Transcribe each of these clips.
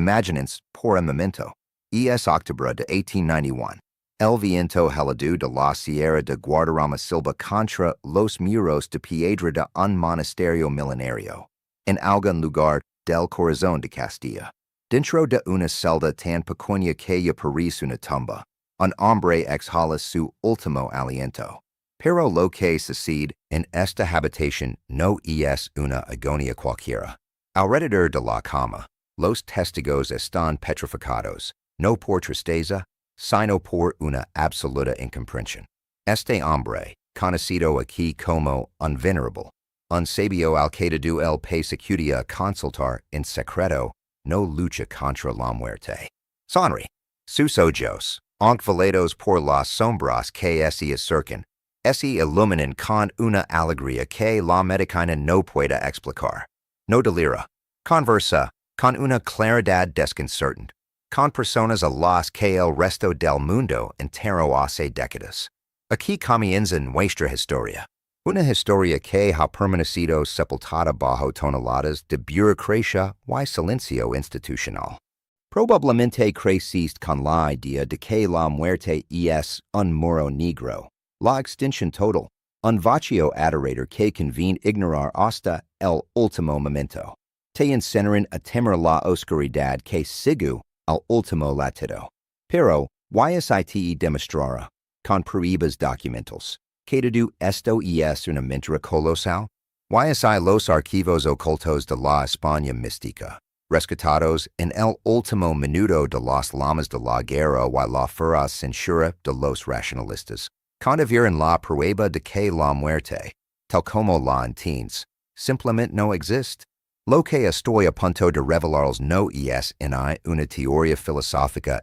Imaginance por un momento. Es Octubre de 1891. El viento helado de la Sierra de Guadarrama Silva contra los muros de piedra de un monasterio milenario. En algún lugar del corazón de Castilla. Dentro de una celda tan pequeña que ya parece una tumba, un hombre exhala su último aliento. Pero lo que sucede en esta habitación no es una agonía cualquiera. Alrededor de la cama, los testigos están petrificados, no por tristeza, sino por una absoluta incomprensión. Este hombre, conocido aquí como un venerable, un sabio al que dio el país acudia a consultar en secreto, no lucha contra la muerte. Sonri, sus ojos, envolados por las sombras que se acercan, se iluminan con una alegría que la medicina no puede explicar. No delira, conversa, con una claridad desconcertante, con personas a las que el resto del mundo entero hace décadas. Aquí comienza nuestra historia. Una historia que ha permanecido sepultada bajo toneladas de burocracia y silencio institucional. Probablemente creciste con la idea de que la muerte es un muro negro, la extinción total, un vacío aterrador que conviene ignorar hasta el último momento. Te incineran a temer la oscuridad que sigue al último latido. Pero, YSITE demostrará, con pruebas documentales, que todo esto es una mentira colosal. YSI los archivos ocultos de la España mística, rescatados en el último minuto de las lamas de la guerra y la feroz censura de los racionalistas, confieren la prueba de que la muerte, tal como la entiendes, simplemente no existe. Lo que estoy a punto de revelaros no es una teoría filosófica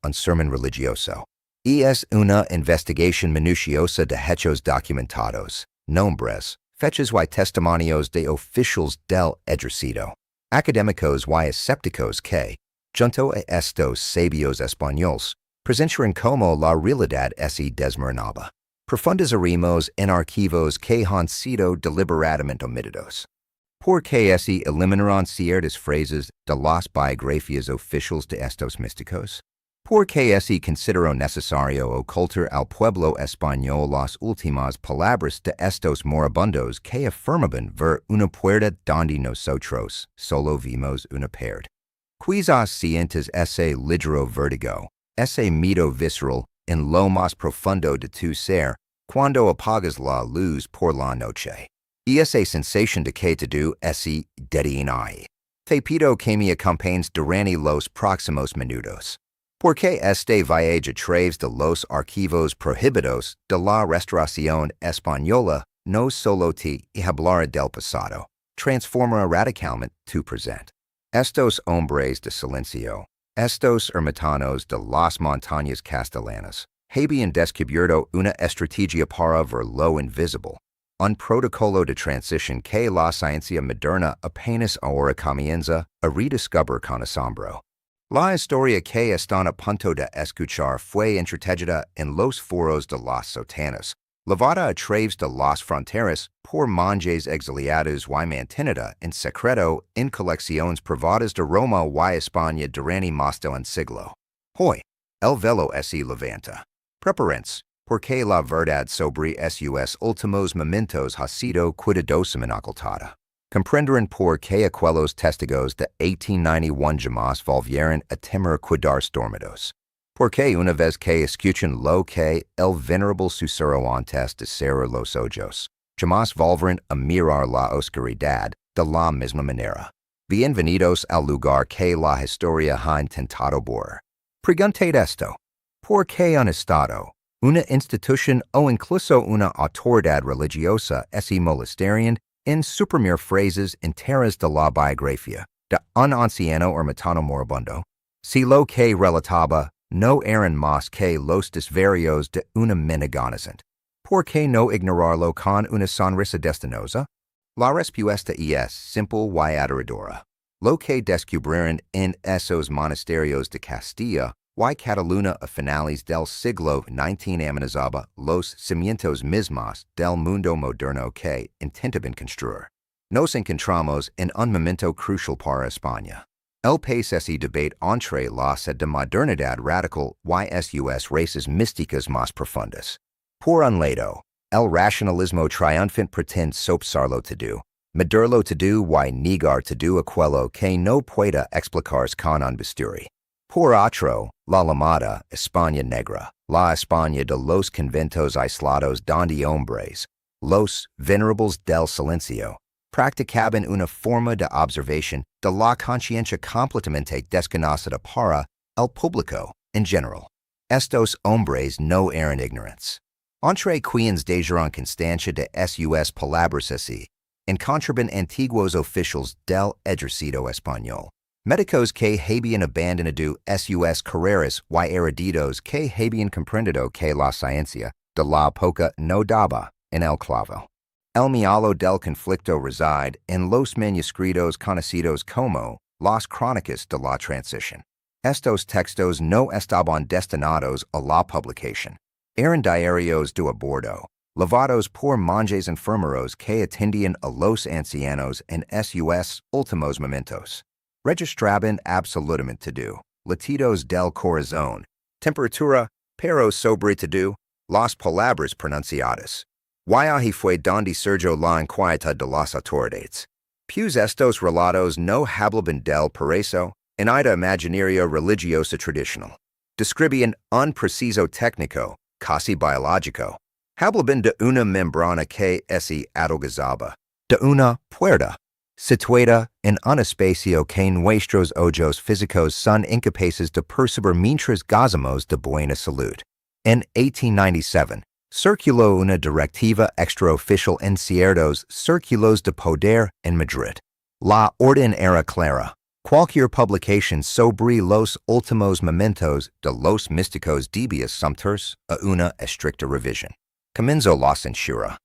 un sermón religioso. Es una investigación minuciosa de hechos documentados, nombres, fechas y testimonios de oficiales del ejército, académicos y escépticos que, junto a estos sabios españoles, presentan como la realidad se desmoronaba. Profundizaremos en archivos que han sido deliberadamente omitidos. Porque se eliminarán ciertas frases de las biografías oficiales de estos místicos. Porque se consideró necesario ocultar al pueblo español las últimas palabras de estos moribundos que afirmaban ver una puerta donde nosotros solo vimos una pared. Quizás sientes ese ligero vértigo, ese miedo visceral en lo más profundo de tu ser cuando apagas la luz por la noche. Y esa sensación de que todo se detiene ahí. Te pido que me acompañes durante los próximos minutos. Porque este viaje a través de los archivos prohibidos de la Restauración Española no solo te hablará del pasado, transformará radicalmente tu presente. Estos hombres de silencio, estos ermitaños de las montañas castellanas, habían descubierto una estrategia para ver lo invisible. Un protocolo de transición que la ciencia moderna apenas ahora comienza a redescubrir con asombro. La historia que están a punto de escuchar fue entretejida en los foros de las sotanas, lavada a través de las fronteras por monjes exiliados y mantenida en secreto en colecciones privadas de Roma y España durante más de un siglo. Hoy, el velo se levanta. Preparense. Porque la verdad sobre esos últimos momentos ha sido cuidadosamente ocultada. Comprenderán por qué aquellos testigos de 1891 jamás volvieron a temer quedarse dormidos. Porque una vez que escuchan lo que el venerable susurró antes de cerrar los ojos, jamás volverán a mirar la oscuridad de la misma manera. Bienvenidos al lugar que la historia ha intentado borrar. Pregunted esto. ¿Por qué un estado, una institución o incluso una autoridad religiosa se molestarían en suprimir frases enteras de la biografía de un anciano ermitaño moribundo, si lo que relataba no eran más que los desvarios de una mente agonizante? ¿Por qué no ignorarlo con una sonrisa destinosa? La respuesta es simple y aterradora. Lo que descubrieron en esos monasterios de Castilla y Cataluña a finales del siglo XIX amenazaba los cimientos mismos del mundo moderno que intentaban construir. Nos encontramos en un momento crucial para España. El país debate entre las de modernidad radical y sus raíces místicas más profundas. Por un lado, el racionalismo triunfante pretende sopesarlo todo, medirlo todo y negar todo aquello que no pueda explicarse con un bisturi. Por otro, la llamada España negra, la España de los conventos aislados donde hombres, los venerables del silencio, practicaban una forma de observación de la conciencia completamente desconocida para el público en general. Estos hombres no eran ignorantes. Entre quienes dejaron constancia de sus palabras así, encontraban antiguos oficiales del ejército español, médicos que habían abandonado sus carreras y eruditos que habían comprendido que la ciencia de la época no daba en el clavo. El miolo del conflicto reside en los manuscritos conocidos como las crónicas de la transición. Estos textos no estaban destinados a la publicación. Eran diarios de a bordo, lavados por monjes enfermeros que atendían a los ancianos en sus últimos momentos. Registraban absolutamente todo, latidos del corazón, temperatura, pero sobre todo, las palabras pronunciadas. Viaje fue donde surgió la inquietud de las autoridades. Pues estos relatos no hablaban del paraíso, en ida imaginario religiosa tradicional. Describían un preciso técnico, casi biológico. Hablaban de una membrana que se adelgazaba, de una puerta, situada en un espacio que nuestros ojos físicos son incapaces de percibir mientras gozamos de buena salud. En 1897, circuló una directiva extraoficial en ciertos círculos de poder en Madrid. La orden era clara. Cualquier publicación sobre los últimos momentos de los místicos debía someterse a una estricta revisión. Comenzó la censura.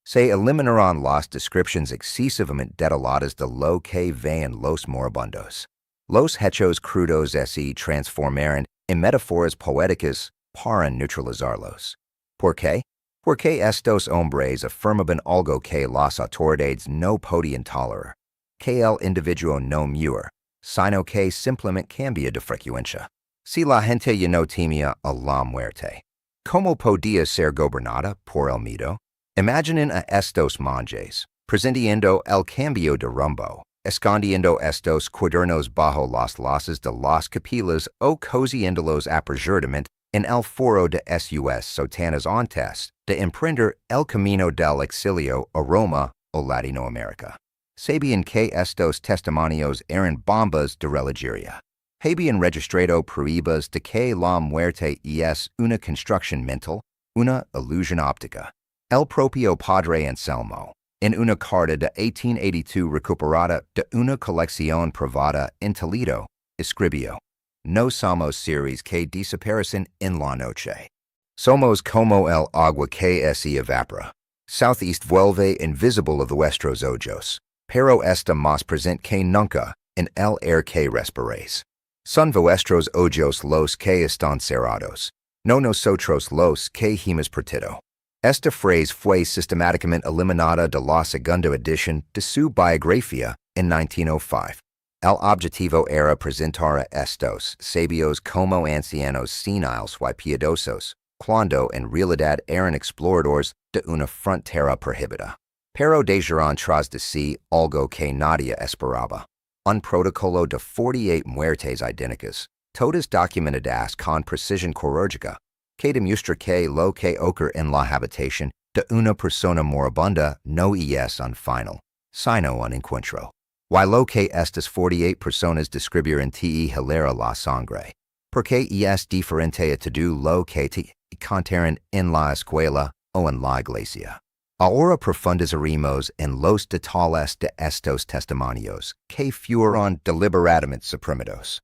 Se eliminaron las descripciones excesivamente detalladas de lo que veían los moribundos. Los hechos crudos se transformaron en metáforas poéticas para neutralizarlos. ¿Por qué? Porque estos hombres afirmaban algo que las autoridades no podían tolerar, que el individuo no muere, sino que simplemente cambia de frecuencia. Si la gente ya no temía a la muerte, ¿cómo podía ser gobernada por el miedo? Imaginen a estos monjes, presentiendo el cambio de rumbo, escondiendo estos cuadernos bajo las losas de las capilas o cosiéndolos apresuradamente en el foro de sus sotanas antes de emprender el camino del exilio a Roma o Latinoamérica. Sabían que estos testimonios eran bombas de religiosa. Habían registrado pruebas de que la muerte es una construcción mental, una ilusión óptica. El propio Padre Anselmo, en una carta de 1882 recuperada de una colección privada en Toledo, escribió: No somos seres que desaparecen en la noche. Somos como el agua que se evapora. Southeast vuelve invisible a vuestros ojos, pero está más presente que nunca en el air que respiréis. Son vuestros ojos los que están cerrados, no nosotros los que hemos partido. Esta frase fue sistemáticamente eliminada de la segunda edición de su biografía en 1905. El objetivo era presentar a estos sabios como ancianos seniles y piadosos, cuando en realidad eran exploradores de una frontera prohibida. Pero dejaron tras de sí algo que nadie esperaba. Un protocolo de 48 muertes idénticas, todas documentadas con precisión quirúrgica, que demuestra que lo que ocurre en la habitación de una persona moribunda no es un final, sino un encuentro. Y lo que estas 48 personas describieron te hilera la sangre, porque es diferente a todo lo que te contaron en la escuela o en la iglesia. Ahora profundizaremos en los detalles de estos testimonios que fueron deliberadamente suprimidos.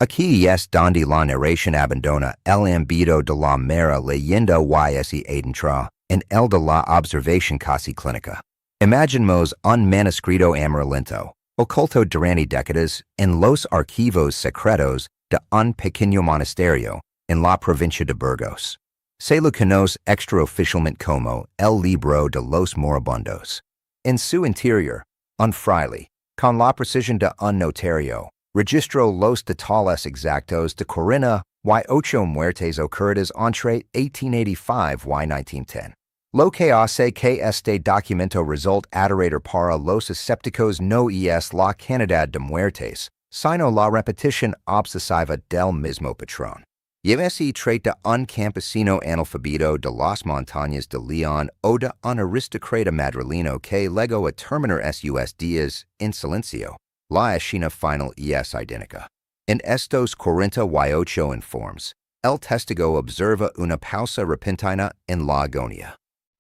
Aquí es donde la narración abandona el ámbito de la mera leyenda y se adentra en el de la observación casi clínica. Imaginemos un manuscrito amarillento, oculto durante décadas en los archivos secretos de un pequeño monasterio en la provincia de Burgos. Se lo conoce extraoficialmente como el libro de los moribundos. En su interior, un fraile, con la precisión de un notario, Registro los totales exactos de Corinna y ocho muertes ocurridas entre 1885 y 1910. Lo que hace que este documento resulte adorador para los escépticos no es la cantidad de muertes, sino la repetición obsesiva del mismo patrón. Llevese trata un campesino analfabeto de las montañas de León o de un aristócrata madrileno que legó a terminar sus días en silencio. La escena final es idéntica. En estos 48 informes, el testigo observa una pausa repentina en la agonía.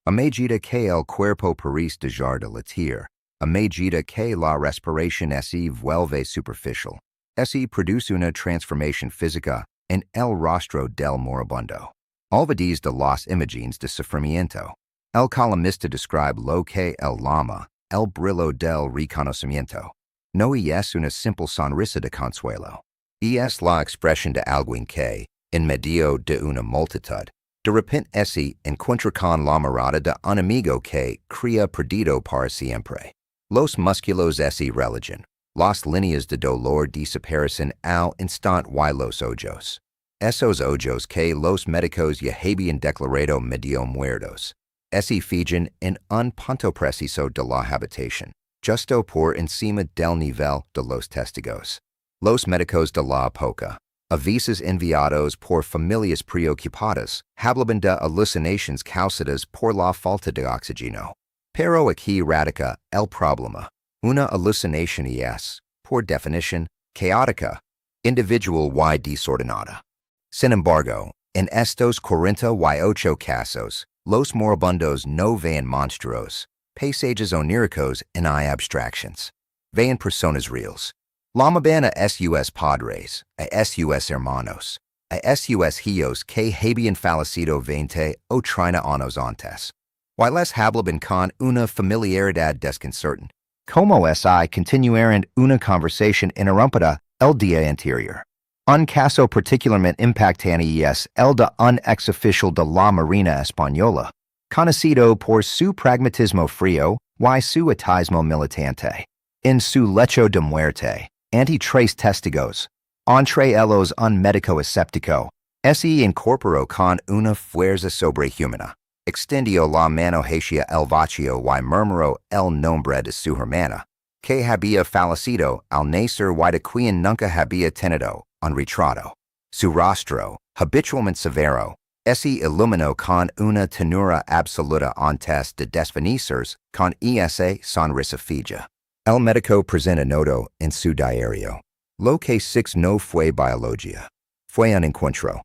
A medida que el cuerpo parece dejar de latir, a medida que la respiración se vuelve superficial, se produce una transformación física en el rostro del moribundo. Olvides de las imágenes de sufrimiento. El columnista describe lo que el llama el brillo del reconocimiento. No es una simple sonrisa de consuelo. Es la expresión de alguien que, en medio de una multitud, de repente se encuentra con la mirada de un amigo que crea perdido para siempre. Los músculos se relajan. Las líneas de dolor desaparecen al instante y los ojos. Esos ojos que los médicos ya habían declarado medio muertos. Se fijan en un punto preciso de la habitación, justo por encima del nivel de los testigos. Los médicos de la época, avisos enviados por familias preocupadas, hablaban de alucinaciones causadas por la falta de oxígeno. Pero aquí radica el problema. Una alucinación es, por definición, caótica, individual y desordenada. Sin embargo, en estos 48 casos, los moribundos no ven monstruos, paisajes oníricos ni abstractions. Ven personas reales. Llamaban a sus padres, a sus hermanos, a sus hijos que habían fallecido 20 o 30 años antes. Y les hablaban con una familiaridad desconcertante, como si continuaran una conversación interrumpida el día anterior. Un caso particularmente impactante es el de un ex-oficial de la Marina Española, conocido por su pragmatismo frío y su ateísmo militante. En su lecho de muerte, ante tres testigos, entre ellos un médico escéptico, se incorporó con una fuerza sobrehumana. Extendió la mano hacia el vacío y murmuró el nombre de su hermana, que había fallecido al nacer y de quien nunca había tenido un retrato. Su rostro, habitualmente severo, se iluminó con una ternura absoluta antes de desvanecerse con esa sonrisa fija. El médico presenta nota en su diario. Lo que no fue biología, fue un encuentro.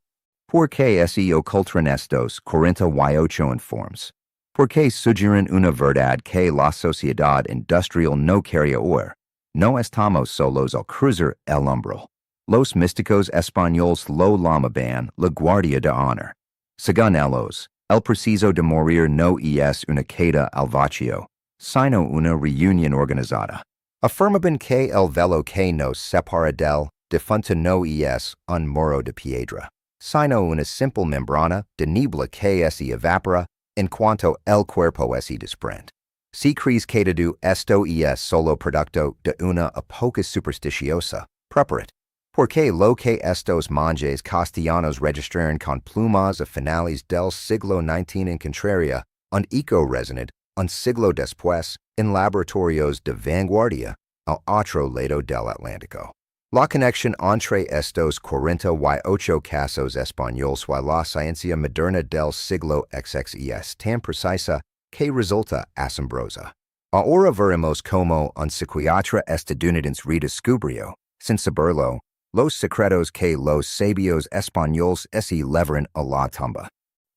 ¿Por qué se ocultan estos 48 informes? ¿Por qué sugieren una verdad que la sociedad industrial no quiere oír? No estamos solos al cruzar el umbral. Los místicos españoles lo llamaban la guardia de honor. Según ellos, el preciso de morir no es una queda al vacío, sino una reunión organizada. Afirmaban que el velo que nos separa del difunto no es un muro de piedra, sino una simple membrana de niebla que se evapora en cuanto el cuerpo se desprende. Si crees que todo esto es solo producto de una época supersticiosa, preparat. Porque lo que estos monjes castellanos registraron con plumas a finales del siglo XIX encontraría un eco resonant un siglo después en laboratorios de vanguardia al otro lado del Atlántico. La conexión entre estos 48 casos españoles y la ciencia moderna del siglo XX es tan precisa que resulta asombrosa. Ahora veremos cómo un psiquiatra estadounidense redescubrió, sin saberlo, los secretos que los sabios españoles se llevaron a la tumba.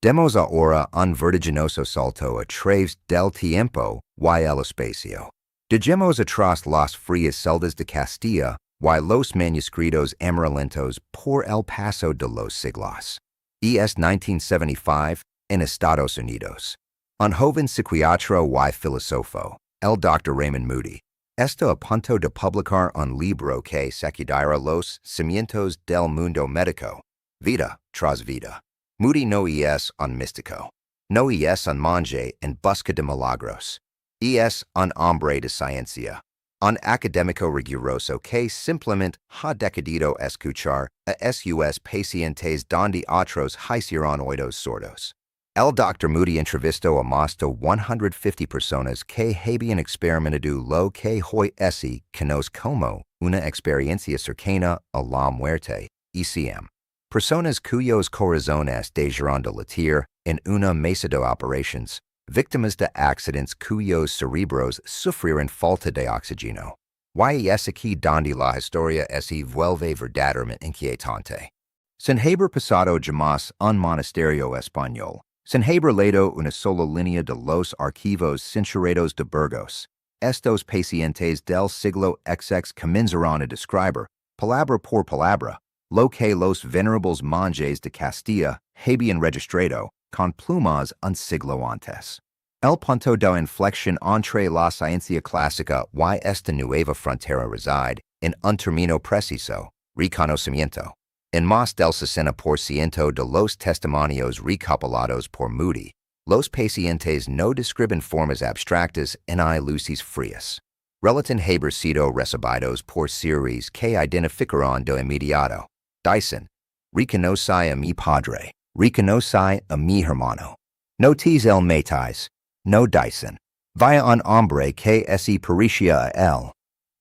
Demos ahora un vertiginoso salto a través del tiempo y el espacio. Dejemos atrás las frías celdas de Castilla y los manuscritos amarillentos por el paso de los siglos. Es 1975 en Estados Unidos. Un joven psiquiatra y filósofo, el Dr. Raymond Moody, está a punto de publicar un libro que sacudirá los cimientos del mundo médico, vida tras vida. Moody no es un místico, no es un monje en busca de milagros, es un hombre de ciencia, Un académico riguroso que simplemente ha decidido escuchar a sus pacientes donde otros hicieron oídos sordos. El Dr. Moody entrevistó a más de 150 personas que habían experimentado lo que hoy se conoce como una experiencia cercana a la muerte, ECM. Personas cuyos corazones dejaron de latir en una mesa de operaciones, víctimas de accidentes cuyos cerebros sufrieron falta de oxígeno. Y es aquí donde la historia se vuelve verdaderamente inquietante. Sin haber pasado jamás un monasterio español, sin haber leído una sola línea de los archivos censurados de Burgos, estos pacientes del siglo XX comenzaron a describir, palabra por palabra, lo que los venerables monjes de Castilla habían registrado con plumas un siglo antes. El punto de inflexión entre la ciencia clásica y esta nueva frontera reside en un término preciso, reconocimiento. En más del 60% de los testimonios recopilados por Moody, los pacientes no describen formas abstractas ni luces frías. Relatan haber sido recibidos por seres que identificaron de inmediato. Dicen, reconoce a mi padre, reconoce a mi hermano. Notis el metais, no dicen. Vaya un hombre que se parecía a él.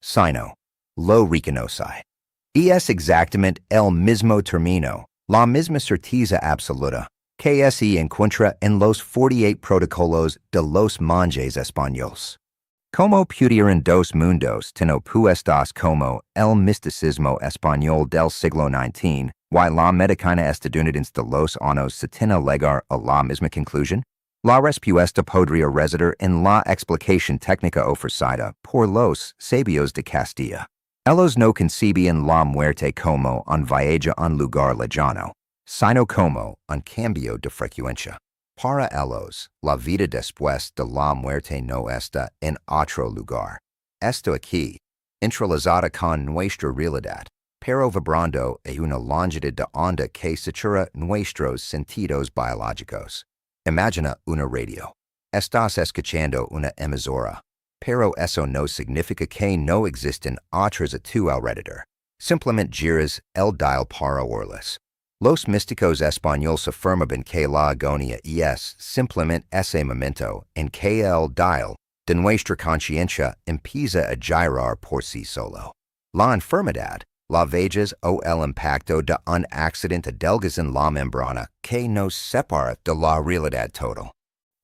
Sino, lo reconoce. Y es exactamente el mismo término, la misma certeza absoluta, que se encuentra en los 48 protocolos de los monjes españoles. Como pudieron dos mundos tan opuestos como el misticismo español del siglo XIX y la medicina estadounidense de los años 70 llegar a la misma conclusión? La respuesta podría residir en la explicación técnica ofrecida por los sabios de Castilla. Ellos no concibían la muerte como un viaje a un lugar lejano, sino como un cambio de frecuencia. Para ellos, la vida después de la muerte no está en otro lugar. Está aquí, entrelazada con nuestra realidad, pero vibrando a una longitud de onda que satura nuestros sentidos biológicos. Imagina una radio. Estás escuchando una emisora, pero eso no significa que no existen otras a tu alrededor. Simplemente giras el dial para oírlas. Los místicos españoles afirmaban que la agonía es simplemente ese momento en que el dial de nuestra conciencia empieza a girar por sí solo. La enfermedad, la vejez o el impacto de un accidente delgas en la membrana que nos separa de la realidad total.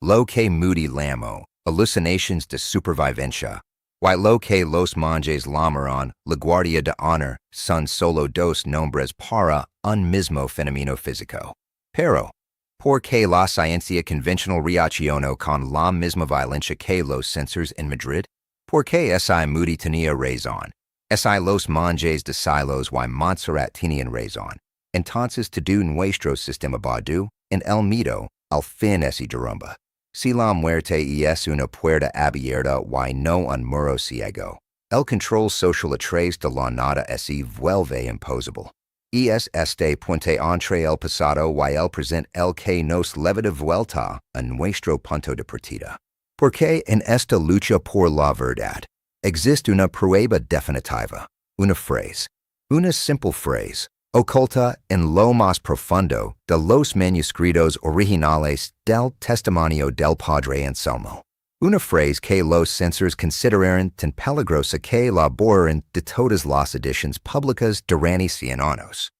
Lo que Moody llamó alucinaciones de supervivencia, y lo que los monjes llamaron la guardia de honor son solo dos nombres para un mismo fenómeno físico. Pero, ¿por qué la ciencia convencional reaccionó con la misma violencia que los censores en Madrid? ¿Por qué S.I. Moody tenía razón? S.I. los monjes de Silos y Montserrat tenían razón. Entonces todo nuestro sistema badu en el mito al fin es derrumba. Si la muerte es una puerta abierta y no un muro ciego, el control social a través de la nada se vuelve imposible. Y es este puente entre el pasado y el presente el que nos leva de vuelta a nuestro punto de partida. Porque en esta lucha por la verdad, existe una prueba definitiva, una frase, una simple frase, oculta en lo más profundo de los manuscritos originales del testimonio del Padre Anselmo. Una frase que los censores consideraron tan peligrosa que la borraron de todas las ediciones públicas durante 100 años.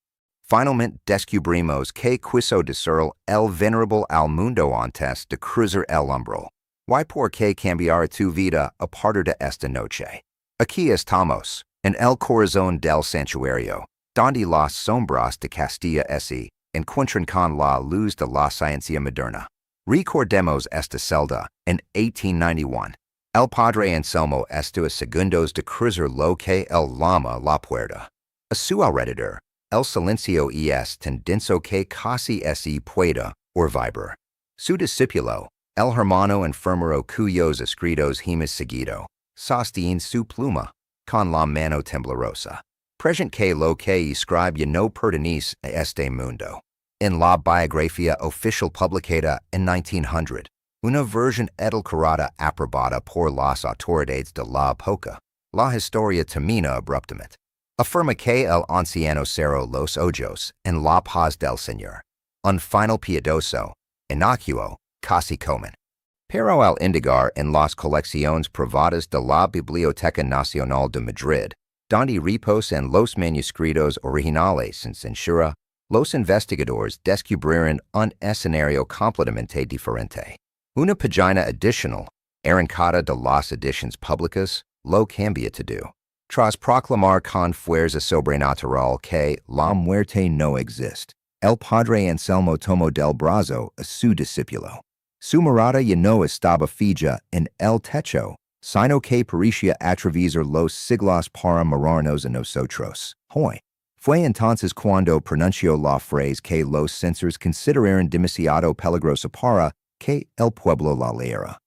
Finalmente descubrimos que quiso decir el venerable al mundo antes de cruzar el umbral. ¿Y por qué cambiar tu vida a partir de esta noche? Aquí estamos, en el corazón del santuario, donde las sombras de Castilla se encuentran con la luz de la ciencia moderna. Recordemos esta celda en 1891. El Padre Anselmo estuvo segundos de cruzar lo que él llama la puerta. A su alrededor, el silencio es tan denso que casi se puede or vibrar. Su discípulo, el hermano enfermero cuyos escritos hemos seguido, sostiene su pluma, con la mano temblorosa. Present que lo que escribe no pertenece a este mundo. En la biografía oficial publicada en 1900, una versión edulcorada aprobada por las autoridades de la época, La historia termina abruptamente. Afirma que el anciano cerró los ojos en la paz del Señor. Un final piadoso, inocuo, casi comen. Pero al indigar en las colecciones privadas de la Biblioteca Nacional de Madrid, donde reposan los manuscritos originales sin censura, los investigadores descubrieron un escenario completamente diferente. Una página adicional, arrancada de las ediciones públicas, lo cambia todo. Tras proclamar con fuerza sobrenatural que la muerte no existe, el padre Anselmo tomó del brazo a su discípulo. Su mirada ya no estaba fija en el techo, sino que parecía atravesar los siglos para mirarnos a nosotros. Hoy. Fue entonces cuando pronunció la frase que los censores consideraron demasiado peligrosa para que el pueblo la leyera.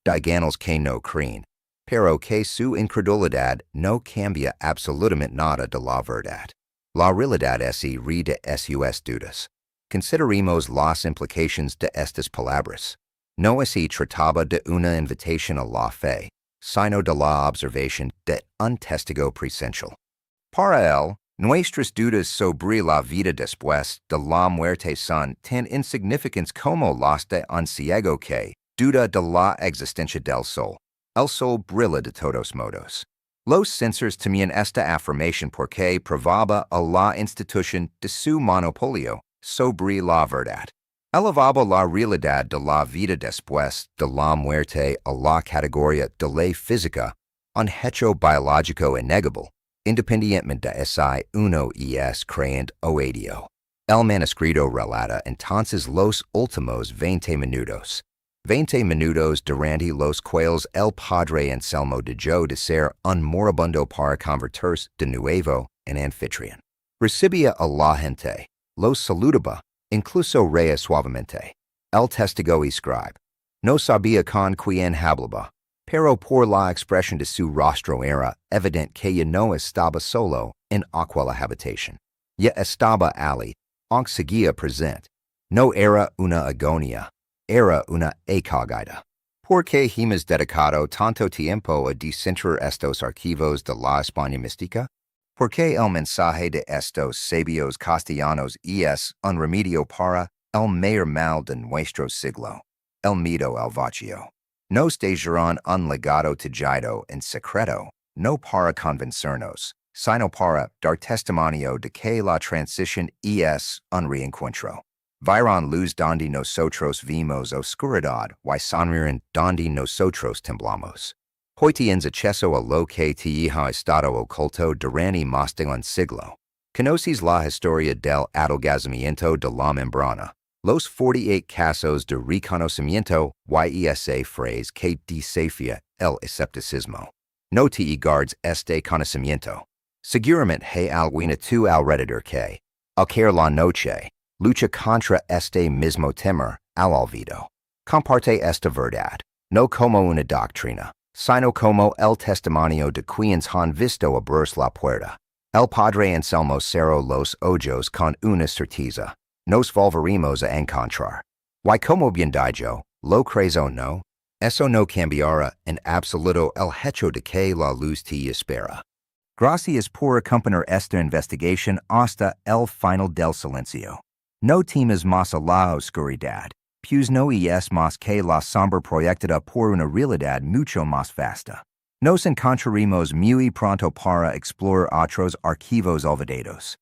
Díganos que no creen, pero que su incredulidad no cambia absolutamente nada de la verdad. La realidad es y de sus dudas. Consideremos las implicaciones de estas palabras. No se trataba de una invitación a la fe, sino de la observación de un testigo presencial. Para él, nuestras dudas sobre la vida después de la muerte son tan insignificantes como las de un ciego que duda de la existencia del sol. El sol brilla de todos modos. Los censores temían esta afirmación porque probaba a la institución de su monopolio sobre la verdad. Elevaba la realidad de la vida después de la muerte a la categoría de ley física, un hecho biológico innegable, independientemente de si uno es creyente o ateo. El manuscrito relata entonces los últimos 20 minutos. 20 minutos durante los cuales el padre Anselmo dejó de ser un moribundo para convertirse de nuevo en anfitrión. Recibía a la gente, los saludaba, incluso reía suavemente. El testigo escribe. No sabía con quién hablaba, pero por la expresión de su rostro era evidente que ya no estaba solo en aquella habitación. Ya estaba allí, aunque seguía presente. No era una agonía, era una ecogida. Porque hemos dedicado tanto tiempo a descentrar estos archivos de la España mística? Porque el mensaje de estos sabios castellanos es un remedio para el mayor mal de nuestro siglo, el miedo al vacío. Nos dejaron un legado tallido en secreto, no para convencernos, sino para dar testimonio de que la transición es un reencuentro. Vieron luz donde nosotros vimos oscuridad, y sonrieron donde nosotros temblamos. Hoy tienes acceso a lo que te ha estado oculto durante más de un siglo. Conoces la historia del adelgazamiento de la membrana, los 48 casos de reconocimiento y esa frase que desafía el escepticismo. No te guardes este conocimiento. Seguramente hay alguien a tu alrededor que, al caer la noche, lucha contra este mismo temor al olvido. Comparte esta verdad, no como una doctrina, sino como el testimonio de quienes han visto abrirse la puerta. El padre Anselmo cerró los ojos con una certeza. Nos volveremos a encontrar. Y como bien dijo, lo crees o no, eso no cambiará en absoluto el hecho de que la luz te espera. Gracias por acompañar esta investigación hasta el final del silencio. No temas más a la oscuridad, pues no es más que la sombra proyectada por una realidad mucho más vasta. Nos encontraremos muy pronto para explorar otros archivos olvidados.